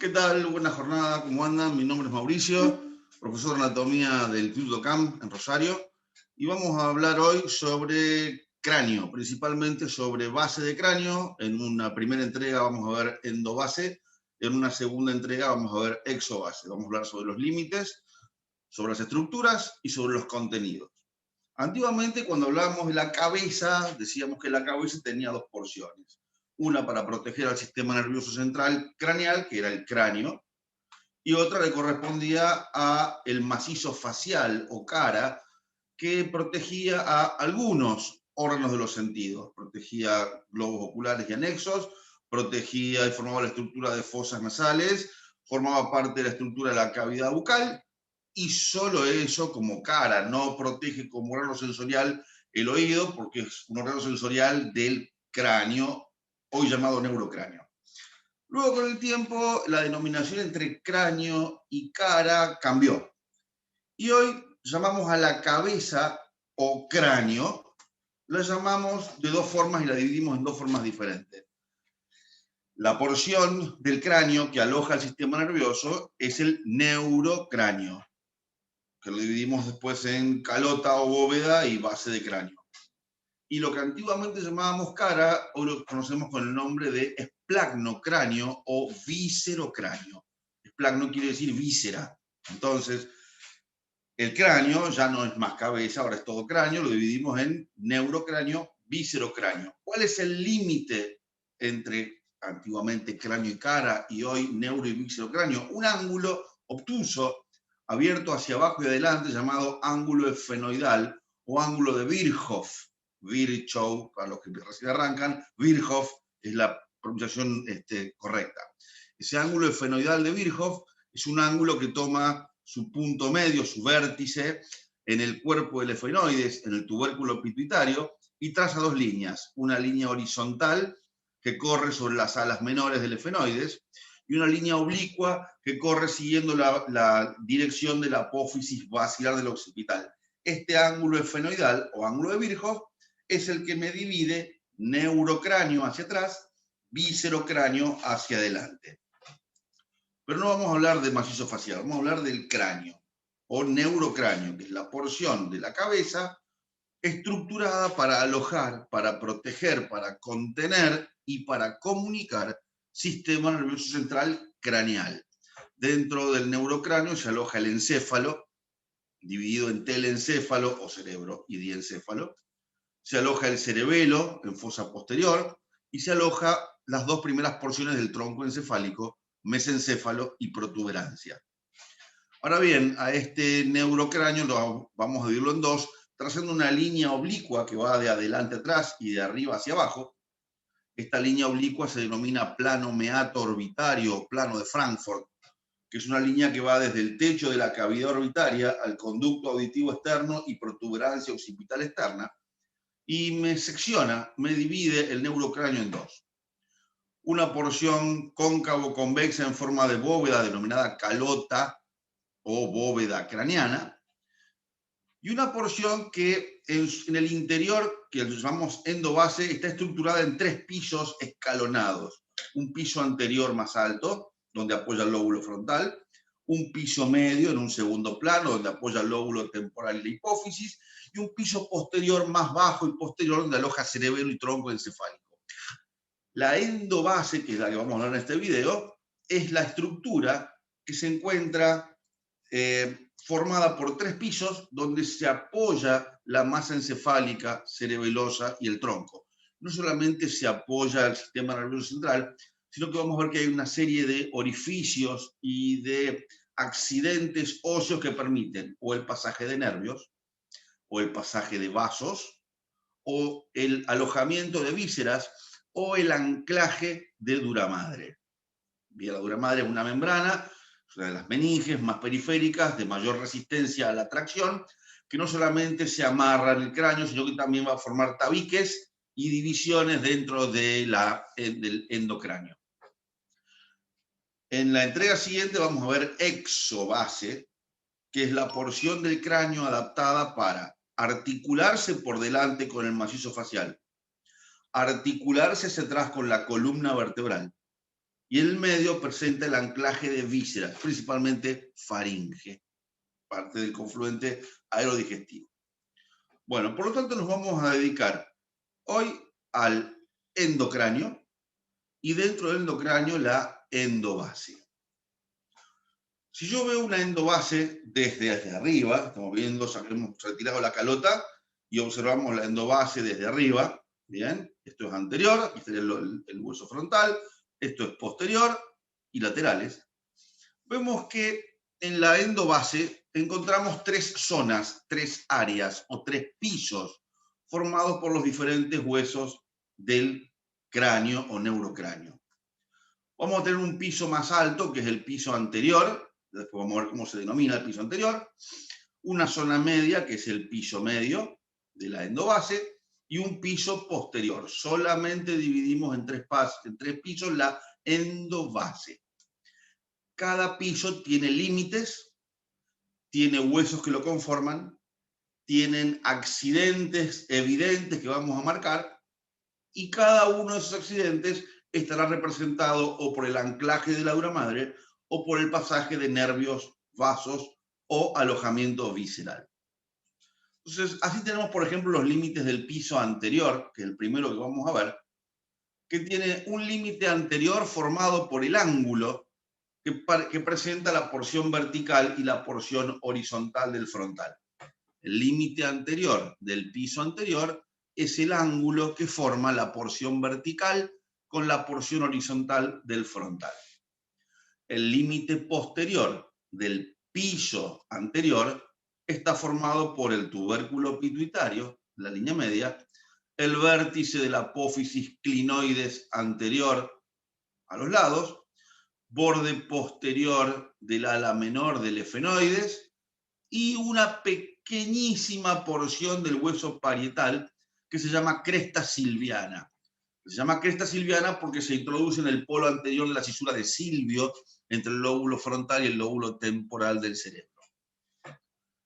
¿Qué tal? Buena jornada, ¿cómo andan? Mi nombre es Mauricio, profesor de anatomía del Instituto CAM en Rosario, y vamos a hablar hoy sobre cráneo, principalmente sobre base de cráneo. En una primera entrega vamos a ver endobase, en una segunda entrega vamos a ver exobase. Vamos a hablar sobre los límites, sobre las estructuras y sobre los contenidos. Antiguamente, cuando hablábamos de la cabeza, decíamos que la cabeza tenía dos porciones. Una para proteger al sistema nervioso central craneal, que era el cráneo, y otra le correspondía a el macizo facial o cara, que protegía a algunos órganos de los sentidos. Protegía globos oculares y anexos, protegía y formaba la estructura de fosas nasales, formaba parte de la estructura de la cavidad bucal, y solo eso como cara, no protege como órgano sensorial el oído, porque es un órgano sensorial del cráneo, hoy llamado neurocráneo. Luego, con el tiempo, la denominación entre cráneo y cara cambió. Y hoy llamamos a la cabeza o cráneo, la llamamos de dos formas y la dividimos en dos formas diferentes. La porción del cráneo que aloja el sistema nervioso es el neurocráneo, que lo dividimos después en calota o bóveda y base de cráneo. Y lo que antiguamente llamábamos cara, hoy lo conocemos con el nombre de esplagmocráneo o viscerocráneo. Esplagno quiere decir víscera. Entonces, el cráneo ya no es más cabeza, ahora es todo cráneo, lo dividimos en neurocráneo, viscerocráneo. ¿Cuál es el límite entre antiguamente cráneo y cara y hoy neuro y viscerocráneo? Un ángulo obtuso, abierto hacia abajo y adelante, llamado ángulo esfenoidal o ángulo de Virchow. Virchow, para los que recién arrancan, Virchow es la pronunciación correcta. Ese ángulo esfenoidal de Virchow es un ángulo que toma su punto medio, su vértice, en el cuerpo del efenoides, en el tubérculo pituitario, y traza dos líneas. Una línea horizontal que corre sobre las alas menores del efenoides y una línea oblicua que corre siguiendo la dirección de la apófisis basilar del occipital. Este ángulo efenoidal o ángulo de Virchow es el que me divide neurocráneo hacia atrás, viscerocráneo hacia adelante. Pero no vamos a hablar de macizo facial, vamos a hablar del cráneo o neurocráneo, que es la porción de la cabeza estructurada para alojar, para proteger, para contener y para comunicar sistema nervioso central craneal. Dentro del neurocráneo se aloja el encéfalo, dividido en telencéfalo o cerebro y diencéfalo. Se aloja el cerebelo en fosa posterior y se aloja las dos primeras porciones del tronco encefálico, mesencéfalo y protuberancia. Ahora bien, a este neurocráneo lo vamos a dividirlo en dos, trazando una línea oblicua que va de adelante atrás y de arriba hacia abajo. Esta línea oblicua se denomina plano meato orbitario o plano de Frankfurt, que es una línea que va desde el techo de la cavidad orbitaria al conducto auditivo externo y protuberancia occipital externa, y me secciona, me divide el neurocráneo en dos. Una porción cóncavo-convexa en forma de bóveda denominada calota o bóveda craneana, y una porción que en el interior, que llamamos endobase, está estructurada en tres pisos escalonados. Un piso anterior más alto, donde apoya el lóbulo frontal, un piso medio en un segundo plano, donde apoya el lóbulo temporal y la hipófisis, y un piso posterior más bajo y posterior, donde aloja cerebelo y tronco encefálico. La endobase, que es la que vamos a hablar en este video, es la estructura que se encuentra formada por tres pisos donde se apoya la masa encefálica, cerebelosa y el tronco. No solamente se apoya el sistema nervioso central, sino que vamos a ver que hay una serie de orificios y de accidentes óseos que permiten o el pasaje de nervios, o el pasaje de vasos, o el alojamiento de vísceras, o el anclaje de duramadre. Bien, la duramadre es una membrana, una de las meninges más periféricas, de mayor resistencia a la tracción, que no solamente se amarra en el cráneo, sino que también va a formar tabiques y divisiones dentro del endocráneo. En la entrega siguiente vamos a ver exobase, que es la porción del cráneo adaptada para articularse por delante con el macizo facial, articularse hacia atrás con la columna vertebral y el medio presenta el anclaje de vísceras, principalmente faringe, parte del confluente aerodigestivo. Bueno, por lo tanto nos vamos a dedicar hoy al endocráneo y dentro del endocráneo la endobase. Si yo veo una endobase desde arriba, estamos viendo, hemos retirado la calota y observamos la endobase desde arriba, bien, esto es anterior, aquí estaría el hueso frontal, esto es posterior y laterales. Vemos que en la endobase encontramos tres zonas, tres áreas o tres pisos formados por los diferentes huesos del cráneo o neurocráneo. Vamos a tener un piso más alto, que es el piso anterior, después vamos a ver cómo se denomina el piso anterior, una zona media, que es el piso medio de la endobase, y un piso posterior. Solamente dividimos en tres pisos la endobase. Cada piso tiene límites, tiene huesos que lo conforman, tienen accidentes evidentes que vamos a marcar, y cada uno de esos accidentes estará representado o por el anclaje de la dura madre o por el pasaje de nervios, vasos o alojamiento visceral. Entonces, así tenemos, por ejemplo, los límites del piso anterior, que es el primero que vamos a ver, que tiene un límite anterior formado por el ángulo que presenta la porción vertical y la porción horizontal del frontal. El límite anterior del piso anterior es el ángulo que forma la porción vertical con la porción horizontal del frontal. El límite posterior del piso anterior está formado por el tubérculo pituitario, la línea media, el vértice de la apófisis clinoides anterior a los lados, borde posterior del ala menor del efenoides y una pequeñísima porción del hueso parietal que se llama cresta silviana. Se llama cresta silviana porque se introduce en el polo anterior de la cisura de Silvio entre el lóbulo frontal y el lóbulo temporal del cerebro.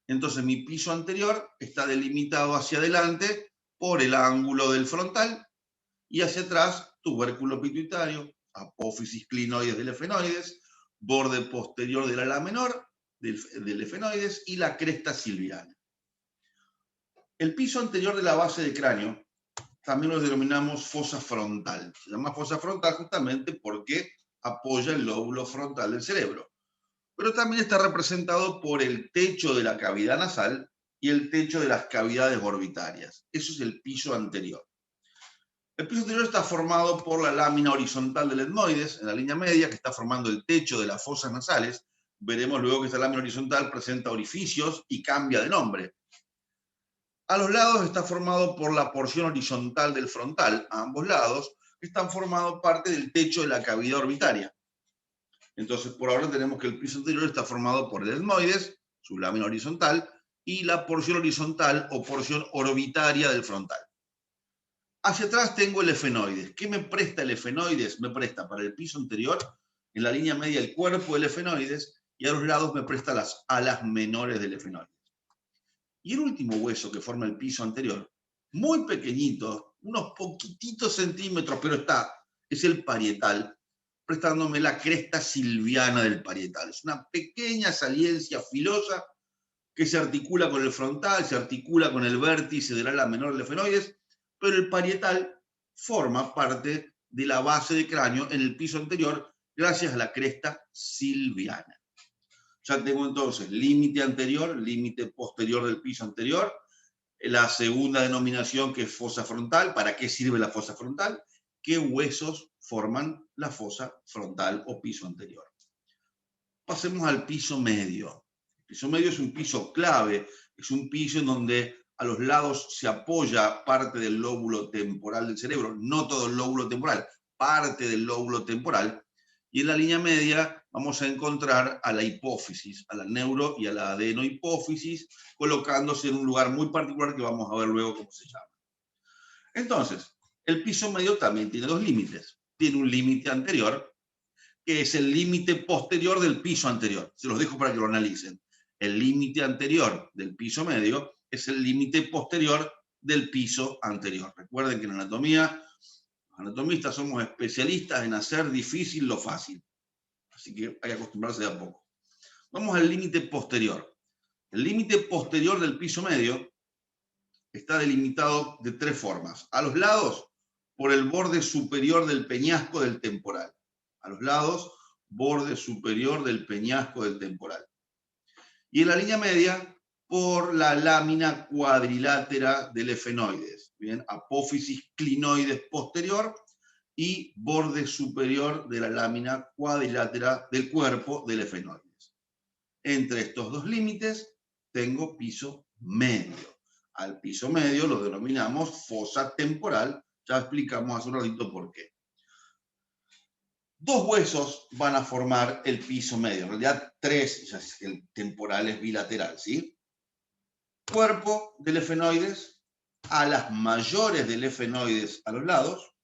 Entonces mi piso anterior está delimitado hacia adelante por el ángulo del frontal y hacia atrás tubérculo pituitario, apófisis clinoides del efenoides, borde posterior del ala menor del efenoides y la cresta silviana. El piso anterior de la base de cráneo también lo denominamos fosa frontal. Se llama fosa frontal justamente porque apoya el lóbulo frontal del cerebro. Pero también está representado por el techo de la cavidad nasal y el techo de las cavidades orbitarias. Eso es el piso anterior. El piso anterior está formado por la lámina horizontal del etmoides, en la línea media, que está formando el techo de las fosas nasales. Veremos luego que esta lámina horizontal presenta orificios y cambia de nombre. A los lados está formado por la porción horizontal del frontal, a ambos lados, que están formando parte del techo de la cavidad orbitaria. Entonces, por ahora tenemos que el piso anterior está formado por el etmoides, su lámina horizontal, y la porción horizontal o porción orbitaria del frontal. Hacia atrás tengo el efenoides. ¿Qué me presta el efenoides? Me presta para el piso anterior, en la línea media, el cuerpo del efenoides, y a los lados me presta las alas menores del efenoides. Y el último hueso que forma el piso anterior, muy pequeñito, unos poquititos centímetros, pero es el parietal, prestándome la cresta silviana del parietal. Es una pequeña saliencia filosa que se articula con el frontal, se articula con el vértice del ala menor del efenoides, pero el parietal forma parte de la base de cráneo en el piso anterior gracias a la cresta silviana. Ya tengo entonces límite anterior, límite posterior del piso anterior, la segunda denominación que es fosa frontal. ¿Para qué sirve la fosa frontal? ¿Qué huesos forman la fosa frontal o piso anterior? Pasemos al piso medio. El piso medio es un piso clave, es un piso en donde a los lados se apoya parte del lóbulo temporal del cerebro, no todo el lóbulo temporal, parte del lóbulo temporal. Y en la línea media vamos a encontrar a la hipófisis, a la neuro y a la adenohipófisis, colocándose en un lugar muy particular que vamos a ver luego cómo se llama. Entonces, el piso medio también tiene dos límites. Tiene un límite anterior, que es el límite posterior del piso anterior. Se los dejo para que lo analicen. El límite anterior del piso medio es el límite posterior del piso anterior. Recuerden que en anatomía Los anatomistas somos especialistas en hacer difícil lo fácil. Así que hay que acostumbrarse de a poco. Vamos al límite posterior. El límite posterior del piso medio está delimitado de tres formas. A los lados, por el borde superior del peñasco del temporal. A los lados, borde superior del peñasco del temporal. Y en la línea media, por la lámina cuadrilátera del efenoides. Bien, apófisis clinoides posterior y borde superior de la lámina cuadrilátera del cuerpo del efenoides. Entre estos dos límites tengo piso medio. Al piso medio lo denominamos fosa temporal. Ya explicamos hace un ratito por qué. Dos huesos van a formar el piso medio. En realidad, tres, ya es que el temporal es bilateral, ¿sí? Cuerpo del efenoides, alas mayores del efenoides a los lados,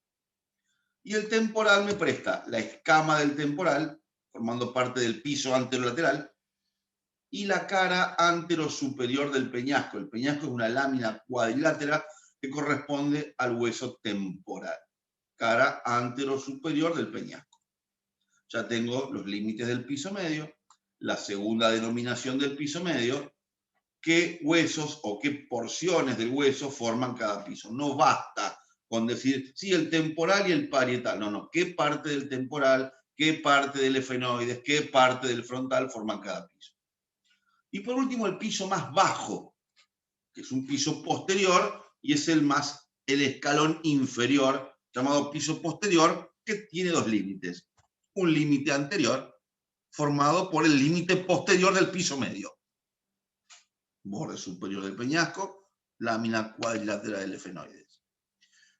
y el temporal me presta la escama del temporal, formando parte del piso anterolateral, y la cara anterosuperior del peñasco. El peñasco es una lámina cuadrilátera que corresponde al hueso temporal. Cara anterosuperior del peñasco. Ya tengo los límites del piso medio, la segunda denominación del piso medio, qué huesos o qué porciones del hueso forman cada piso. No basta con decir, sí, el temporal y el parietal. No, no, qué parte del temporal, qué parte del efenoides, qué parte del frontal forman cada piso. Y por último, el piso más bajo, que es un piso posterior y es el escalón inferior, llamado piso posterior, que tiene dos límites. Un límite anterior, formado por el límite posterior del piso medio. Borde superior del peñasco, lámina cuadrilátera del efenoides.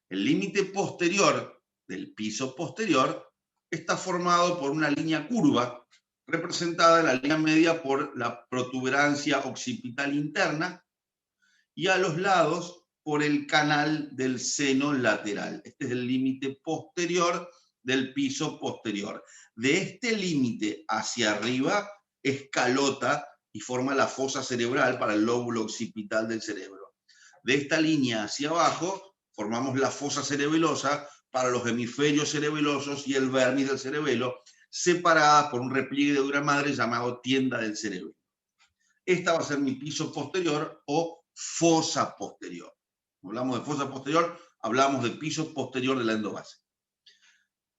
El límite posterior del piso posterior está formado por una línea curva, representada en la línea media por la protuberancia occipital interna y a los lados por el canal del seno lateral. Este es el límite posterior del piso posterior. De este límite hacia arriba escalota y forma la fosa cerebral para el lóbulo occipital del cerebro. De esta línea hacia abajo formamos la fosa cerebelosa para los hemisferios cerebelosos y el vermis del cerebelo, separada por un repliegue de dura madre llamado tienda del cerebro. Esta va a ser mi piso posterior o fosa posterior. Cuando hablamos de fosa posterior, hablamos de piso posterior de la endobase.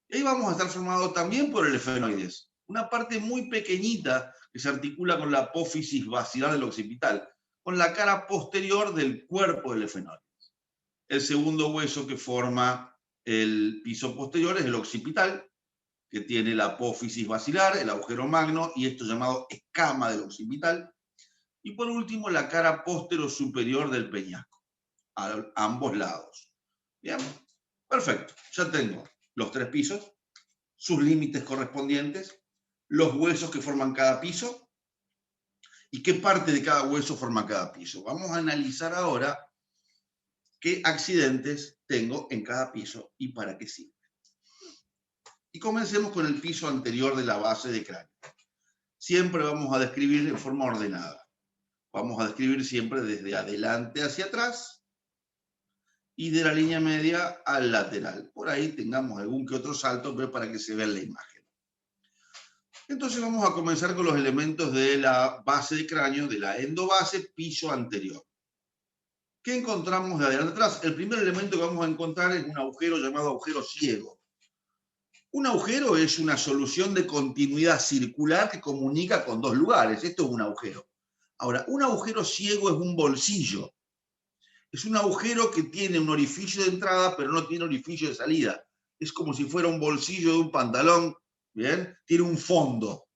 Y ahí vamos a estar formados también por el efenoides, una parte muy pequeñita que se articula con la apófisis basilar del occipital, con la cara posterior del cuerpo del efenoides. El segundo hueso que forma el piso posterior es el occipital, que tiene la apófisis basilar, el agujero magno, y esto llamado escama del occipital. Y por último, la cara posterior del peñasco, a ambos lados. Bien, perfecto. Ya tengo los tres pisos, sus límites correspondientes, los huesos que forman cada piso y qué parte de cada hueso forma cada piso. Vamos a analizar ahora qué accidentes tengo en cada piso y para qué sirven. Y comencemos con el piso anterior de la base de cráneo. Siempre vamos a describir en forma ordenada. Vamos a describir siempre desde adelante hacia atrás y de la línea media al lateral. Por ahí tengamos algún que otro salto, pero para que se vea la imagen. Entonces vamos a comenzar con los elementos de la base de cráneo, de la endobase, piso anterior. ¿Qué encontramos de adelante atrás? El primer elemento que vamos a encontrar es un agujero llamado agujero ciego. Un agujero es una solución de continuidad circular que comunica con dos lugares. Esto es un agujero. Ahora, un agujero ciego es un bolsillo. Es un agujero que tiene un orificio de entrada, pero no tiene orificio de salida. Es como si fuera un bolsillo de un pantalón, ¿bien? Tiene un fondo.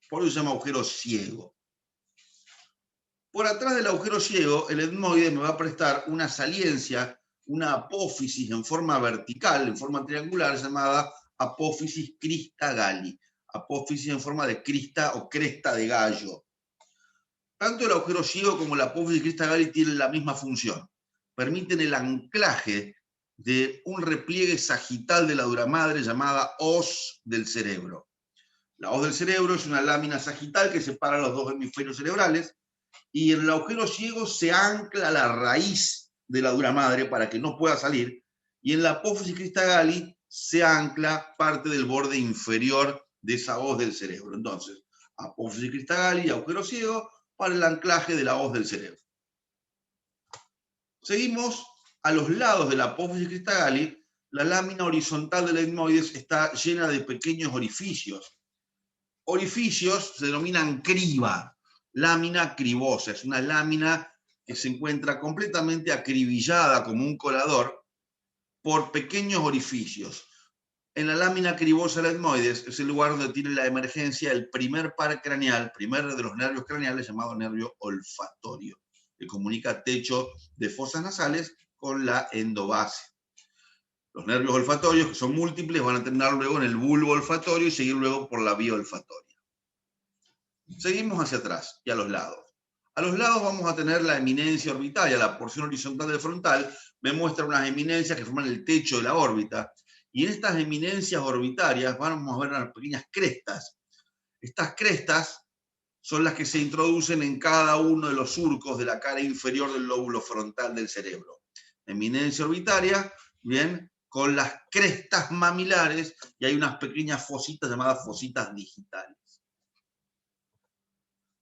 Por eso se llama agujero ciego. Por atrás del agujero ciego, el etmoide me va a prestar una saliencia, una apófisis en forma vertical, en forma triangular, llamada apófisis crista galli. Apófisis en forma de crista o cresta de gallo. Tanto el agujero ciego como la apófisis crista galli tienen la misma función. Permiten el anclaje de un repliegue sagital de la dura madre llamada hoz del cerebro. La hoz del cerebro es una lámina sagital que separa los dos hemisferios cerebrales y en el agujero ciego se ancla la raíz de la dura madre para que no pueda salir y en la apófisis cristagali se ancla parte del borde inferior de esa hoz del cerebro. Entonces, apófisis cristagali y agujero ciego para el anclaje de la hoz del cerebro. Seguimos a los lados de la apófisis cristagali. La lámina horizontal del etmoides está llena de pequeños orificios. Orificios se denominan criba, lámina cribosa. Es una lámina que se encuentra completamente acribillada como un colador por pequeños orificios. En la lámina cribosa del etmoides es el lugar donde tiene la emergencia el primer par craneal, primer de los nervios craneales, llamado nervio olfatorio, que comunica techo de fosas nasales con la endobase. Los nervios olfatorios, que son múltiples, van a terminar luego en el bulbo olfatorio y seguir luego por la vía olfatoria. Seguimos hacia atrás y a los lados. A los lados vamos a tener la eminencia orbitaria, la porción horizontal del frontal me muestra unas eminencias que forman el techo de la órbita, y en estas eminencias orbitarias vamos a ver unas pequeñas crestas. Estas crestas son las que se introducen en cada uno de los surcos de la cara inferior del lóbulo frontal del cerebro. Eminencia orbitaria, bien, con las crestas mamilares, y hay unas pequeñas fositas llamadas fositas digitales.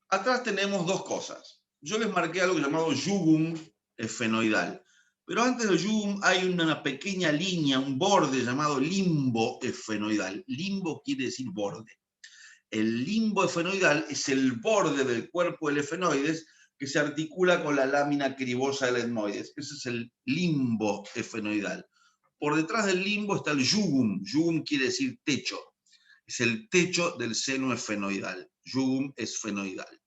Atrás tenemos dos cosas. Yo les marqué algo llamado jugum esfenoidal. Pero antes del jugum hay una pequeña línea, un borde llamado limbo esfenoidal. Limbo quiere decir borde. El limbo esfenoidal es el borde del cuerpo del efenoides que se articula con la lámina cribosa del etmoides. Ese es el limbo esfenoidal. Por detrás del limbo está el jugum. Jugum quiere decir techo. Es el techo del seno esfenoidal. Jugum esfenoidal.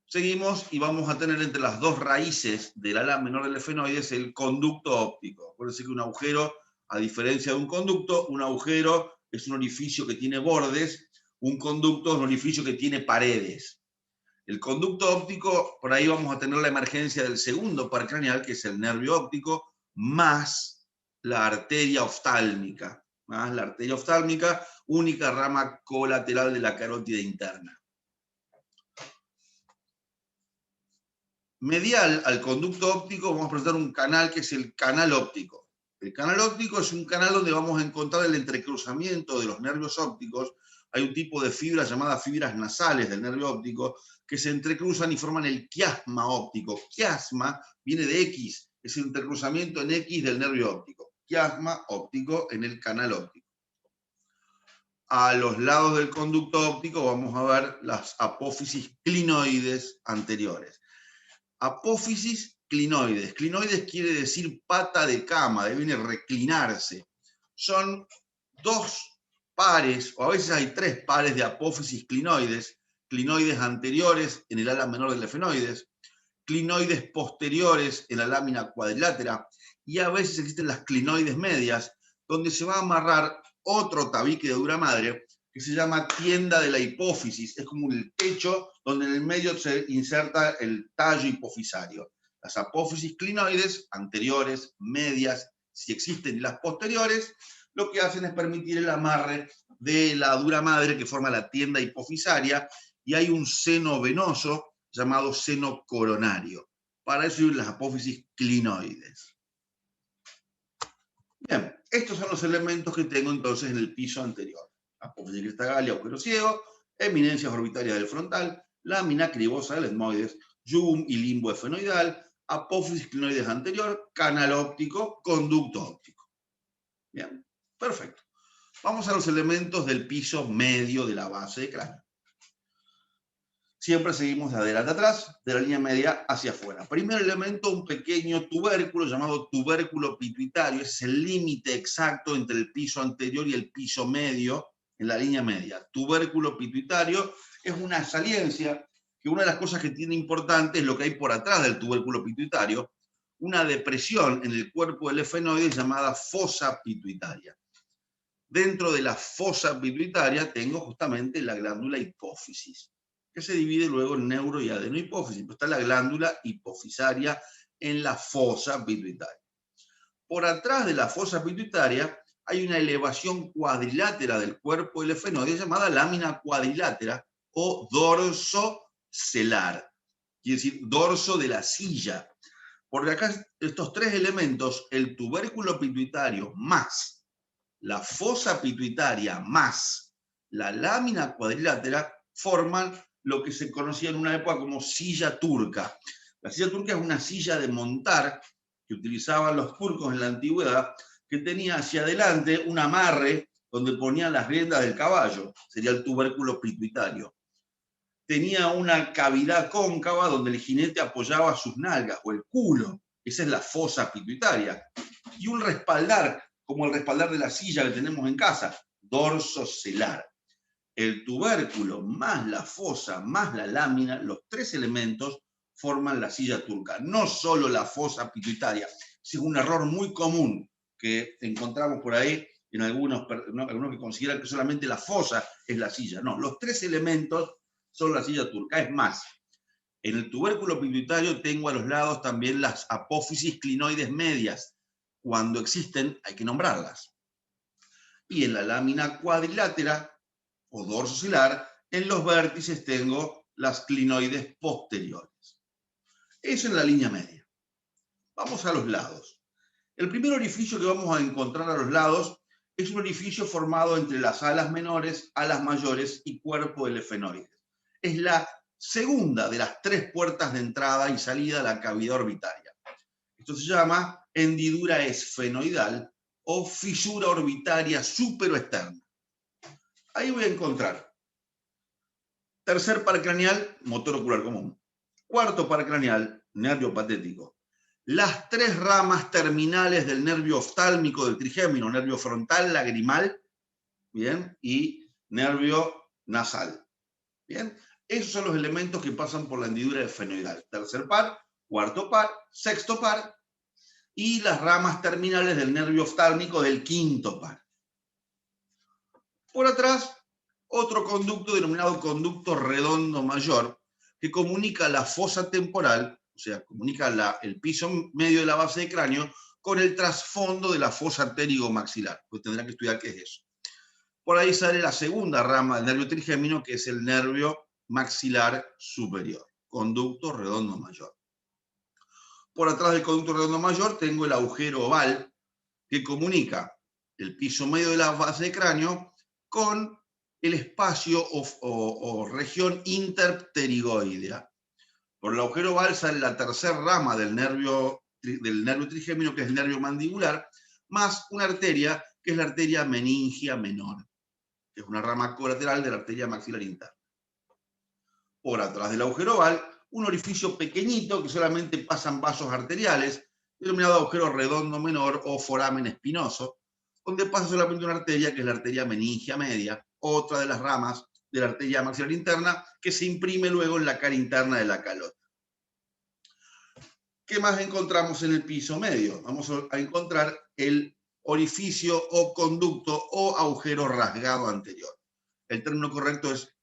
Seguimos y vamos a tener entre las dos raíces del ala menor del efenoides el conducto óptico. Acuérdense que un agujero, a diferencia de un conducto, un agujero es un orificio que tiene bordes, un conducto es un orificio que tiene paredes. El conducto óptico, por ahí vamos a tener la emergencia del segundo par craneal, que es el nervio óptico, más la arteria oftálmica. Única rama colateral de la carótida interna. Medial al conducto óptico vamos a presentar un canal que es el canal óptico. El canal óptico es un canal donde vamos a encontrar el entrecruzamiento de los nervios ópticos. Hay un tipo de fibras llamadas fibras nasales del nervio óptico que se entrecruzan y forman el quiasma óptico. Quiasma viene de X, es el entrecruzamiento en X del nervio óptico. Quiasma óptico en el canal óptico. A los lados del conducto óptico vamos a ver las apófisis clinoides anteriores. Apófisis clinoides. Clinoides quiere decir pata de cama, debe reclinarse. Son dos pares, o a veces hay tres pares de apófisis clinoides. Clinoides anteriores en el ala menor del efenoides, clinoides posteriores en la lámina cuadrilátera, y a veces existen las clinoides medias, donde se va a amarrar otro tabique de dura madre que se llama tienda de la hipófisis. Es como el techo donde en el medio se inserta el tallo hipofisario. Las apófisis clinoides, anteriores, medias, si existen, y las posteriores, lo que hacen es permitir el amarre de la dura madre que forma la tienda hipofisaria, y hay un seno venoso llamado seno coronario. Para eso hay las apófisis clinoides. Bien, estos son los elementos que tengo entonces en el piso anterior. Apófisis cristagali, agujero ciego, eminencias orbitarias del frontal, lámina cribosa del etmoides, jugum y limbo esfenoidal, apófisis clinoides anterior, canal óptico, conducto óptico. Bien, perfecto. Vamos a los elementos del piso medio de la base de cráneo. Siempre seguimos de adelante atrás, de la línea media hacia afuera. Primer elemento, un pequeño tubérculo llamado tubérculo pituitario. Ese es el límite exacto entre el piso anterior y el piso medio en la línea media. Tubérculo pituitario es una saliencia, que una de las cosas que tiene importante es lo que hay por atrás del tubérculo pituitario, una depresión en el cuerpo del efenoide llamada fosa pituitaria. Dentro de la fosa pituitaria tengo justamente la glándula hipófisis, que se divide luego en neuro y adenohipófisis. Pero está la glándula hipofisaria en la fosa pituitaria. Por atrás de la fosa pituitaria hay una elevación cuadrilátera del cuerpo del efenoide llamada lámina cuadrilátera o dorso celar. Quiere decir dorso de la silla. Porque acá estos tres elementos, el tubérculo pituitario más la fosa pituitaria más la lámina cuadrilátera, forman lo que se conocía en una época como silla turca. La silla turca es una silla de montar que utilizaban los turcos en la antigüedad, que tenía hacia adelante un amarre donde ponían las riendas del caballo, sería el tubérculo pituitario. Tenía una cavidad cóncava donde el jinete apoyaba sus nalgas o el culo, esa es la fosa pituitaria, y un respaldar, como el respaldar de la silla que tenemos en casa, dorso celar. El tubérculo más la fosa más la lámina, los tres elementos forman la silla turca. No solo la fosa pituitaria, es un error muy común que encontramos por ahí en algunos que consideran que solamente la fosa es la silla. No, los tres elementos son la silla turca. Es más, en el tubérculo pituitario tengo a los lados también las apófisis clinoides medias. Cuando existen hay que nombrarlas. Y en la lámina cuadrilátera o dorso celar, en los vértices tengo las clinoides posteriores. Eso en la línea media. Vamos a los lados. El primer orificio que vamos a encontrar a los lados es un orificio formado entre las alas menores, alas mayores y cuerpo del efenoides. Es la segunda de las tres puertas de entrada y salida a la cavidad orbitaria. Esto se llama hendidura esfenoidal o fisura orbitaria superoexterna. Ahí voy a encontrar tercer par craneal, motor ocular común. Cuarto par craneal, nervio patético. Las tres ramas terminales del nervio oftálmico del trigémino, nervio frontal, lagrimal, ¿bien? Y nervio nasal, ¿bien? Esos son los elementos que pasan por la hendidura esfenoidal. Tercer par, cuarto par, sexto par, y las ramas terminales del nervio oftálmico del quinto par. Por atrás, otro conducto denominado conducto redondo mayor, que comunica la fosa temporal, o sea, comunica el piso medio de la base de cráneo, con el trasfondo de la fosa arterigo-maxilar. Pues tendrán que estudiar qué es eso. Por ahí sale la segunda rama del nervio trigémino, que es el nervio maxilar superior, conducto redondo mayor. Por atrás del conducto redondo mayor tengo el agujero oval, que comunica el piso medio de la base de cráneo con el espacio o región interpterigoidea. Por el agujero oval sale la tercera rama del nervio trigémino, que es el nervio mandibular, más una arteria, que es la arteria meningia menor, que es una rama colateral de la arteria maxilar interna. Por atrás del agujero oval, un orificio pequeñito que solamente pasan vasos arteriales, denominado agujero redondo menor o foramen espinoso, donde pasa solamente una arteria, que es la arteria meningia media, otra de las ramas de la arteria maxilar interna, que se imprime luego en la cara interna de la calota. ¿Qué más encontramos en el piso medio? Vamos a encontrar el orificio o conducto o agujero rasgado anterior. El término correcto es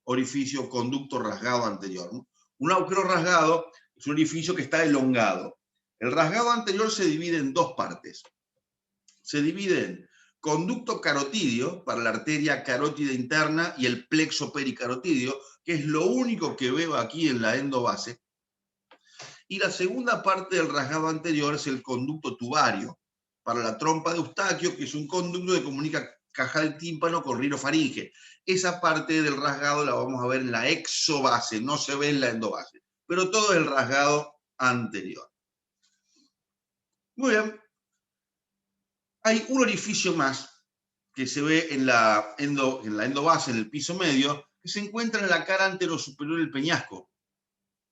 orificio o conducto rasgado anterior, ¿no? Un agujero rasgado es un orificio que está elongado. El rasgado anterior se divide en dos partes. Se divide en conducto carotidio para la arteria carótida interna y el plexo pericarotidio, que es lo único que veo aquí en la endobase. Y la segunda parte del rasgado anterior es el conducto tubario para la trompa de Eustaquio, que es un conducto que comunica caja del tímpano con rinofaringe. Esa parte del rasgado la vamos a ver en la exobase, no se ve en la endobase, pero todo es el rasgado anterior. Muy bien. Hay un orificio más que se ve en la endobase, en el piso medio, que se encuentra en la cara anterosuperior del peñasco,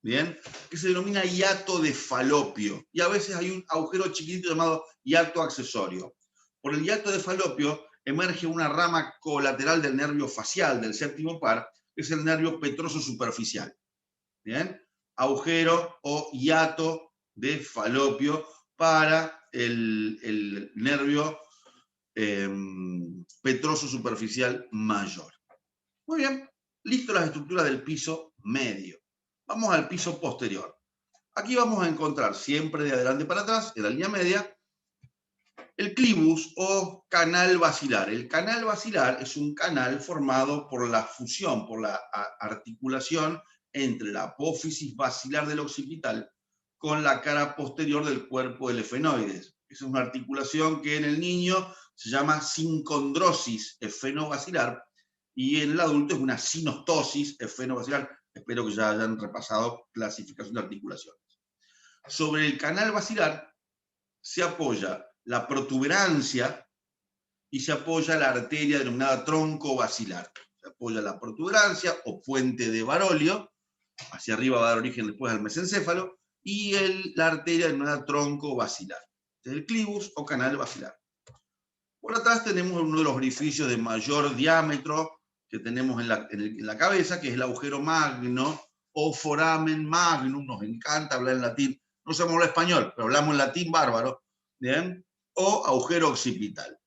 ¿bien? Que se denomina hiato de Falopio. Y a veces hay un agujero chiquitito llamado hiato accesorio. Por el hiato de Falopio emerge una rama colateral del nervio facial del séptimo par, que es el nervio petroso superficial. ¿Bien? Agujero o hiato de Falopio para el nervio petroso superficial mayor. Muy bien, listo las estructuras del piso medio. Vamos al piso posterior. Aquí vamos a encontrar, siempre de adelante para atrás, en la línea media, el clivus o canal basilar. El canal basilar es un canal formado por la fusión, por la articulación entre la apófisis basilar del occipital con la cara posterior del cuerpo del efenoides. Esa es una articulación que en el niño se llama sincondrosis efenobasilar y en el adulto es una sinostosis efenobasilar. Espero que ya hayan repasado clasificación de articulaciones. Sobre el canal basilar se apoya la protuberancia y se apoya la arteria denominada tronco basilar. Se apoya la protuberancia o puente de Barolio, hacia arriba va a dar origen después al mesencéfalo, y la arteria denominada tronco basilar. Este es el clivus o canal basilar. Por atrás tenemos uno de los orificios de mayor diámetro que tenemos en la cabeza, que es el agujero magno o foramen magnum. Nos encanta hablar en latín. No sabemos hablar español, pero hablamos en latín bárbaro. ¿Bien? O agujero occipital.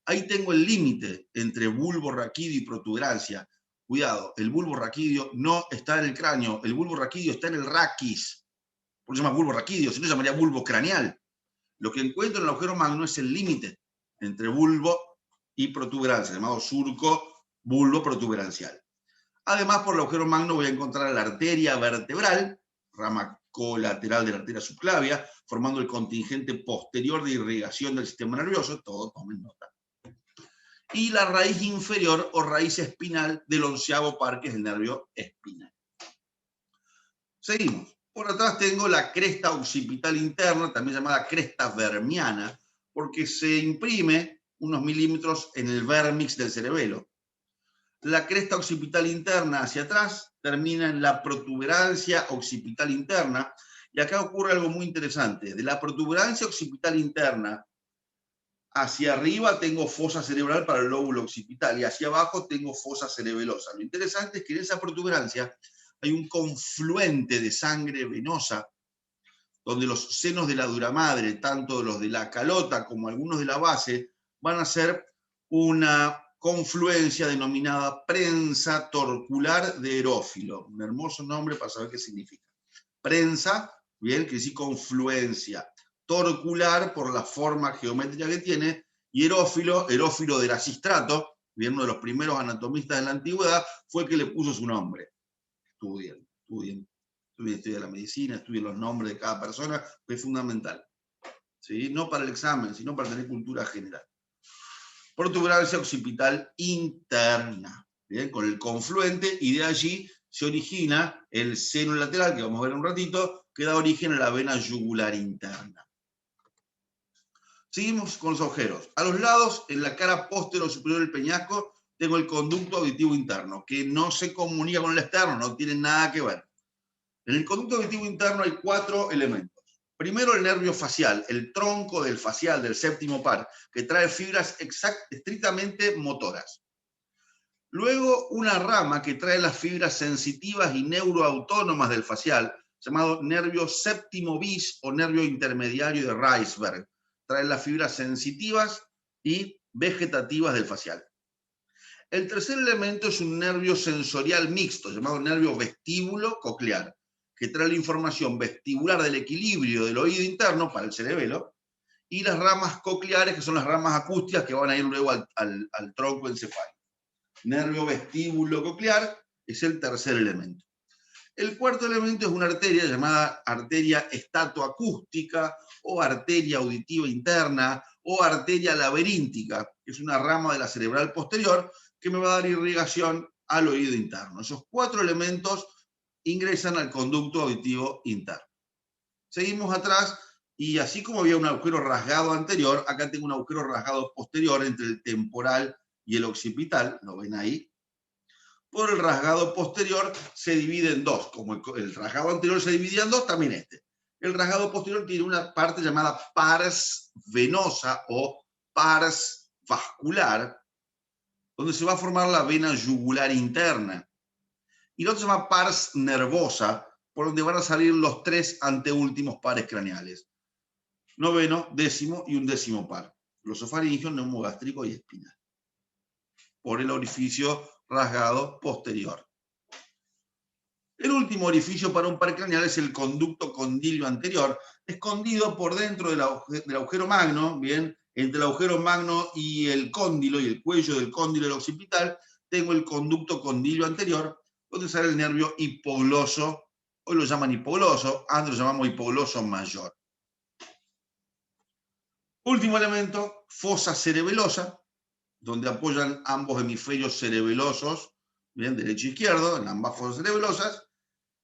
Ahí tengo el límite entre bulbo raquídeo y protuberancia. Cuidado, el bulbo raquídeo no está en el cráneo, el bulbo raquídeo está en el raquis. Por eso se llama bulbo raquídeo, si no se llamaría bulbo craneal. Lo que encuentro en el agujero magno es el límite entre bulbo y protuberancia, llamado surco bulbo protuberancial. Además, por el agujero magno voy a encontrar la arteria vertebral, rama colateral de la arteria subclavia, formando el contingente posterior de irrigación del sistema nervioso, todos tomen nota. Y la raíz inferior o raíz espinal del 11º par, que es el nervio espinal. Seguimos. Por atrás tengo la cresta occipital interna, también llamada cresta vermiana, porque se imprime unos milímetros en el vérmix del cerebelo. La cresta occipital interna hacia atrás termina en la protuberancia occipital interna, y acá ocurre algo muy interesante. De la protuberancia occipital interna hacia arriba tengo fosa cerebral para el lóbulo occipital, y hacia abajo tengo fosa cerebelosa. Lo interesante es que en esa protuberancia hay un confluente de sangre venosa, donde los senos de la duramadre, tanto los de la calota como algunos de la base, van a ser una confluencia denominada prensa torcular de Erófilo. Un hermoso nombre para saber qué significa. Prensa, bien, que decir confluencia. Torcular por la forma geométrica que tiene, y Erófilo de Erasistrato, bien, uno de los primeros anatomistas de la antigüedad, fue el que le puso su nombre. Estudien la medicina, estudien los nombres de cada persona, es fundamental. ¿Sí? No para el examen, sino para tener cultura general. Protuberancia occipital interna, ¿bien? Con el confluente, y de allí se origina el seno lateral, que vamos a ver en un ratito, que da origen a la vena yugular interna. Seguimos con los agujeros. A los lados, en la cara posterior superior del peñasco, tengo el conducto auditivo interno, que no se comunica con el externo, no tiene nada que ver. En el conducto auditivo interno hay 4 elementos. Primero, el nervio facial, el tronco del facial, del 7º par, que trae fibras estrictamente motoras. Luego, una rama que trae las fibras sensitivas y neuroautónomas del facial, llamado nervio séptimo bis o nervio intermediario de Reisberg. Trae las fibras sensitivas y vegetativas del facial. El tercer elemento es un nervio sensorial mixto, llamado nervio vestíbulo coclear, que trae la información vestibular del equilibrio del oído interno para el cerebelo, y las ramas cocleares, que son las ramas acústicas que van a ir luego al tronco encefálico. Nervio vestíbulo coclear es el tercer elemento. El cuarto elemento es una arteria llamada arteria estatoacústica o arteria auditiva interna o arteria laberíntica, que es una rama de la cerebral posterior que me va a dar irrigación al oído interno. Esos 4 elementos ingresan al conducto auditivo interno. Seguimos atrás, y así como había un agujero rasgado anterior, acá tengo un agujero rasgado posterior entre el temporal y el occipital, ¿lo ven ahí? Por el rasgado posterior se divide en 2, como el rasgado anterior se dividía en 2, también este. El rasgado posterior tiene una parte llamada pars venosa o pars vascular, donde se va a formar la vena yugular interna. Y la otra se llama pars nervosa, por donde van a salir los 3 anteúltimos pares craneales. 9º, 10º y 11º par. Glosofaringeo, neumogástrico y espinal. Por el orificio rasgado posterior. El último orificio para un par craneal es el conducto condilio anterior, escondido por dentro del agujero magno, bien, entre el agujero magno y el cóndilo y el cuello del cóndilo del occipital, tengo el conducto condilio anterior, donde sale el nervio hipogloso Hoy lo llaman hipogloso, antes lo llamamos hipogloso mayor. Último elemento, fosa cerebelosa, donde apoyan ambos hemisferios cerebelosos, bien, derecho e izquierdo, en ambas fosas cerebelosas,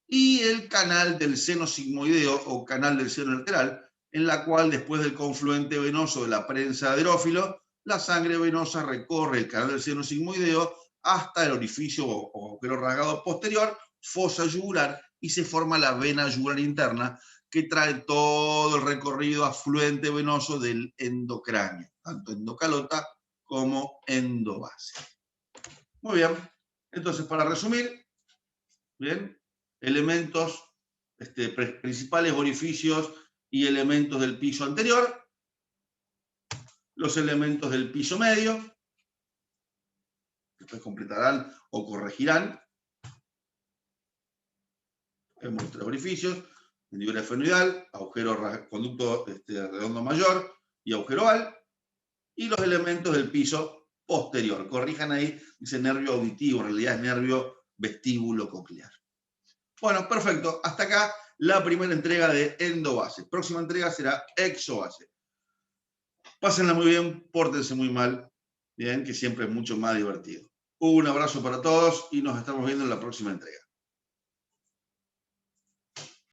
y el canal del seno sigmoideo o canal del seno lateral, en la cual después del confluente venoso de la prensa de Erófilo, la sangre venosa recorre el canal del seno sigmoideo hasta el orificio o agujero rasgado posterior, fosa yugular, y se forma la vena yugular interna, que trae todo el recorrido afluente venoso del endocráneo, tanto endocalota como endobase. Muy bien, entonces para resumir, bien, elementos, principales orificios y elementos del piso anterior, los elementos del piso medio, después completarán o corregirán. Vemos los tres orificios, hendidura esfenoidal, agujero conducto redondo mayor y agujero oval, y los elementos del piso posterior. Corrijan ahí, dice nervio auditivo, en realidad es nervio vestíbulo coclear. Bueno, perfecto. Hasta acá la primera entrega de endobase. Próxima entrega será exobase. Pásenla muy bien, pórtense muy mal, bien, que siempre es mucho más divertido. Un abrazo para todos y nos estamos viendo en la próxima entrega.